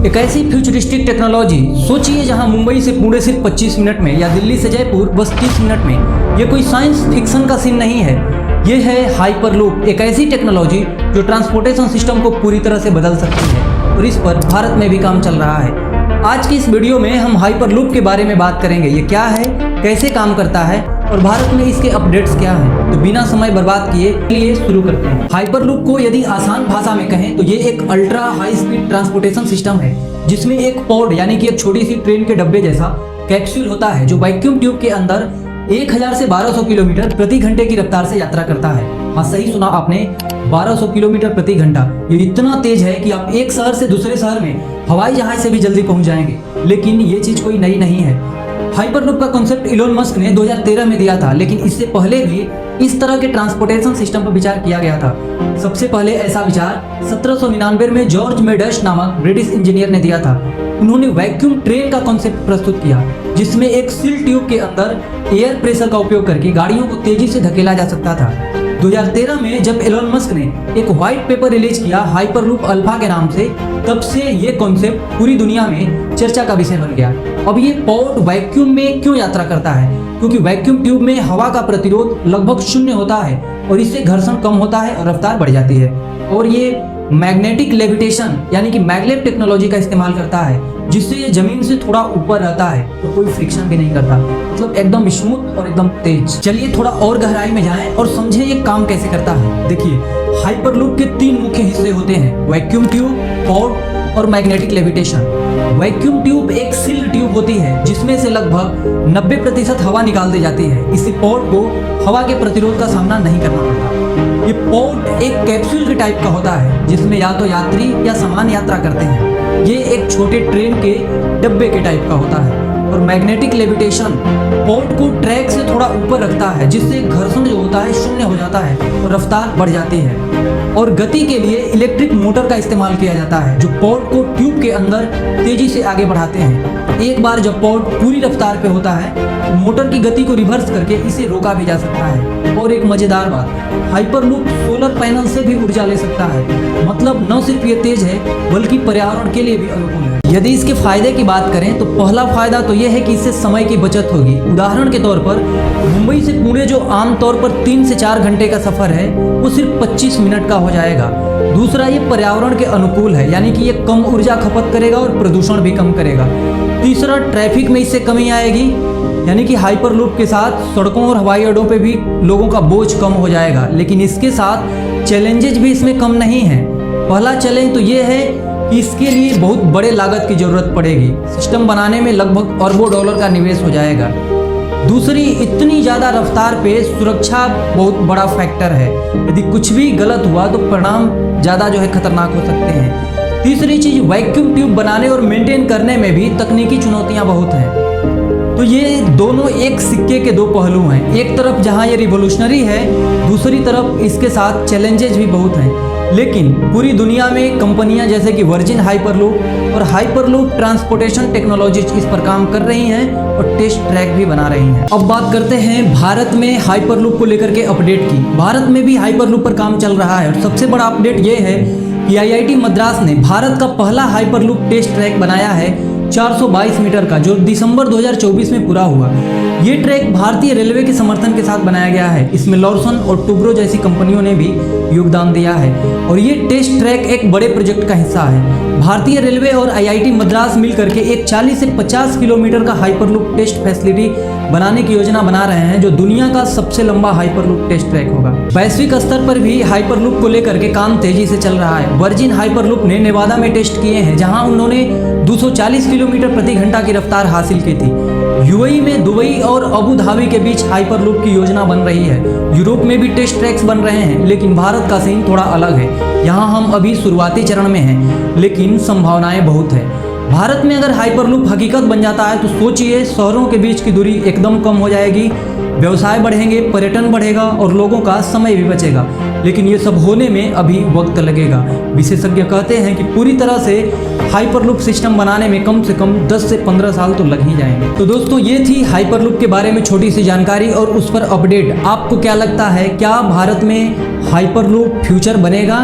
एक ऐसी futuristic technology सोचिए जहां मुंबई से पुणे सिर्फ 25 मिनट में या दिल्ली से जयपुर बस 30 मिनट में। ये कोई साइंस फिक्शन का सीन नहीं है, ये है हाइपरलूप, एक ऐसी टेक्नोलॉजी जो ट्रांसपोर्टेशन सिस्टम को पूरी तरह से बदल सकती है और इस पर भारत में भी काम चल रहा है। आज की इस वीडियो में हम हाइपरलूप के बारे में बात करेंगे। ये क्या है, कैसे काम करता है और भारत में इसके अपडेट्स क्या हैं। तो बिना समय बर्बाद किए लिए शुरू करते हैं। हाइपरलूप को यदि आसान भाषा में कहें तो ये एक ultra high speed transportation system है जिसमें एक पॉड यानी कि एक छोटी सी ट्रेन के डब्बे जैसा कैप्सूल होता है जो वैक्यूम ट्यूब के अंदर 1000 से 1200 किलोमीटर प्रति घंटे की रफ्तार से यात्रा करता है। हाँ, सही सुना आपने, 1200 किलोमीटर प्रति घंटा। ये इतना तेज है कि आप एक शहर से दूसरे शहर में हवाई जहाज से भी जल्दी पहुंच जाएंगे। लेकिन ये चीज कोई नई नहीं है। हाइपरलूप का कॉन्सेप्ट इलोन मस्क ने 2013 में दिया था, लेकिन इससे पहले भी इस तरह के ट्रांसपोर्टेशन सिस्टम पर विचार किया गया था। सबसे पहले ऐसा विचार 1799 में जॉर्ज मेडश नामक ब्रिटिश इंजीनियर ने दिया था। उन्होंने वैक्यूम ट्रेन का कॉन्सेप्ट प्रस्तुत किया जिसमें एक सील ट्यूब के अंदर एयर प्रेशर का उपयोग करके गाड़ियों को तेजी से धकेला जा सकता था। 2013 में जब एलोन मस्क ने एक व्हाइट पेपर रिलीज किया हाइपरलूप अल्फा के नाम से, तब से ये कॉन्सेप्ट पूरी दुनिया में चर्चा का विषय बन गया। अब ये पॉड वैक्यूम में क्यों यात्रा करता है? क्योंकि वैक्यूम ट्यूब में हवा का प्रतिरोध लगभग 0 होता है और इससे घर्षण कम होता है और रफ्तार बढ़ जाती है। और ये मैग्नेटिक लेविटेशन यानी कि मैग्लेव टेक्नोलॉजी का इस्तेमाल करता है जिससे ये जमीन से थोड़ा ऊपर रहता है तो कोई फ्रिक्शन भी नहीं करता, मतलब एकदम स्मूथ और एकदम तेज। चलिए थोड़ा और गहराई में जाएं और समझें ये काम कैसे करता है। देखिए, हाइपरलूप के 3 मुख्य हिस्से होते हैं, वैक्यूम ट्यूब, पॉड और मैग्नेटिक लेविटेशन। वैक्यूम ट्यूब एक सील्ड ट्यूब होती है जिसमें से लगभग 90% हवा निकाल दी जाती है। इससे पॉड को हवा के प्रतिरोध का सामना नहीं करना पड़ता। ये पॉड एक कैप्सूल के टाइप का होता है जिसमें या तो यात्री या सामान यात्रा करते हैं। ये एक छोटे ट्रेन के डब्बे के टाइप का होता है। और मैग्नेटिक लेविटेशन पॉड को ट्रैक से थोड़ा ऊपर रखता है जिससे घर्षण जो होता है 0 हो जाता है और रफ्तार बढ़ जाती है। और गति के लिए इलेक्ट्रिक मोटर का इस्तेमाल किया जाता है जो पॉड को ट्यूब के अंदर तेजी से आगे बढ़ाते हैं। एक बार जब पॉड पूरी रफ्तार पे होता है तो मोटर की गति को रिवर्स करके इसे रोका भी जा सकता है। और एक मजेदार बात, हाइपरलूप सोलर पैनल से भी ऊर्जा ले सकता है, मतलब न सिर्फ ये तेज है बल्कि पर्यावरण के लिए भी अनुकूल है। यदि इसके फायदे की बात करें तो पहला फायदा तो यह है कि इससे समय की बचत होगी। उदाहरण के तौर पर मुंबई से पुणे जो आमतौर पर 3 से 4 घंटे का सफर है वो सिर्फ 25 मिनट का हो जाएगा। दूसरा, ये पर्यावरण के अनुकूल है यानी कि ये कम ऊर्जा खपत करेगा और प्रदूषण भी कम करेगा। तीसरा, ट्रैफिक में इससे कमी आएगी यानी कि हाइपरलूप के साथ सड़कों और हवाई अड्डों पे भी लोगों का बोझ कम हो जाएगा। लेकिन इसके साथ चैलेंजेस भी इसमें कम नहीं है। पहला चैलेंज तो ये है कि इसके लिए बहुत बड़े लागत की जरूरत पड़ेगी। सिस्टम बनाने में लगभग अरबों डॉलर का निवेश हो जाएगा। दूसरी, इतनी ज़्यादा रफ्तार पे सुरक्षा बहुत बड़ा फैक्टर है। यदि कुछ भी गलत हुआ तो परिणाम ज़्यादा जो है खतरनाक हो सकते हैं। तीसरी चीज़, वैक्यूम ट्यूब बनाने और मेंटेन करने में भी तकनीकी चुनौतियाँ बहुत हैं। तो ये दोनों एक सिक्के के 2 पहलू हैं। एक तरफ जहाँ ये रिवोल्यूशनरी है, दूसरी तरफ इसके साथ चैलेंजेस भी बहुत हैं। लेकिन पूरी दुनिया में कंपनियां जैसे कि वर्जिन हाइपरलूप और हाइपरलूप ट्रांसपोर्टेशन टेक्नोलॉजीज इस पर काम कर रही हैं और टेस्ट ट्रैक भी बना रही हैं। अब बात करते हैं भारत में हाइपरलूप को लेकर के अपडेट की। भारत में भी हाइपरलूप पर काम चल रहा है और सबसे बड़ा अपडेट ये है कि IIT मद्रास ने भारत का पहला हाइपरलूप टेस्ट ट्रैक बनाया है 422 मीटर का, जो दिसंबर 2024 में पूरा हुआ। ये ट्रैक भारतीय रेलवे के समर्थन के साथ बनाया गया है। इसमें लॉर्सन और टुब्रो जैसी कंपनियों ने भी योगदान दिया है और ये टेस्ट ट्रैक एक बड़े प्रोजेक्ट का हिस्सा है। भारतीय रेलवे और IIT मद्रास मिलकर के एक 40 से 50 किलोमीटर का हाइपरलूप टेस्ट फैसिलिटी बनाने की योजना बना रहे हैं जो दुनिया का सबसे लंबा हाइपरलूप टेस्ट ट्रैक होगा। वैश्विक स्तर पर भी हाइपरलूप को लेकर के काम तेजी से चल रहा है। वर्जिन हाइपरलूप ने नेवादा में टेस्ट किए हैं जहां उन्होंने 240 किलोमीटर प्रति घंटा की रफ्तार हासिल की थी। UAE में दुबई और अबू धाबी के बीच हाइपरलूप की योजना बन रही है। यूरोप में भी टेस्ट ट्रैक्स बन रहे हैं, लेकिन भारत का सीन थोड़ा अलग है। यहाँ हम अभी शुरुआती चरण में हैं, लेकिन संभावनाएं बहुत है। भारत में अगर हाइपरलूप हकीकत बन जाता है तो सोचिए, शहरों के बीच की दूरी एकदम कम हो जाएगी, व्यवसाय बढ़ेंगे, पर्यटन बढ़ेगा और लोगों का समय भी बचेगा। लेकिन ये सब होने में अभी वक्त लगेगा। विशेषज्ञ कहते हैं कि पूरी तरह से हाइपरलूप सिस्टम बनाने में कम से कम 10 से 15 साल तो लग ही जाएंगे। तो दोस्तों, ये थी हाइपरलूप के बारे में छोटी सी जानकारी और उस पर अपडेट। आपको क्या लगता है, क्या भारत में हाइपरलूप फ्यूचर बनेगा?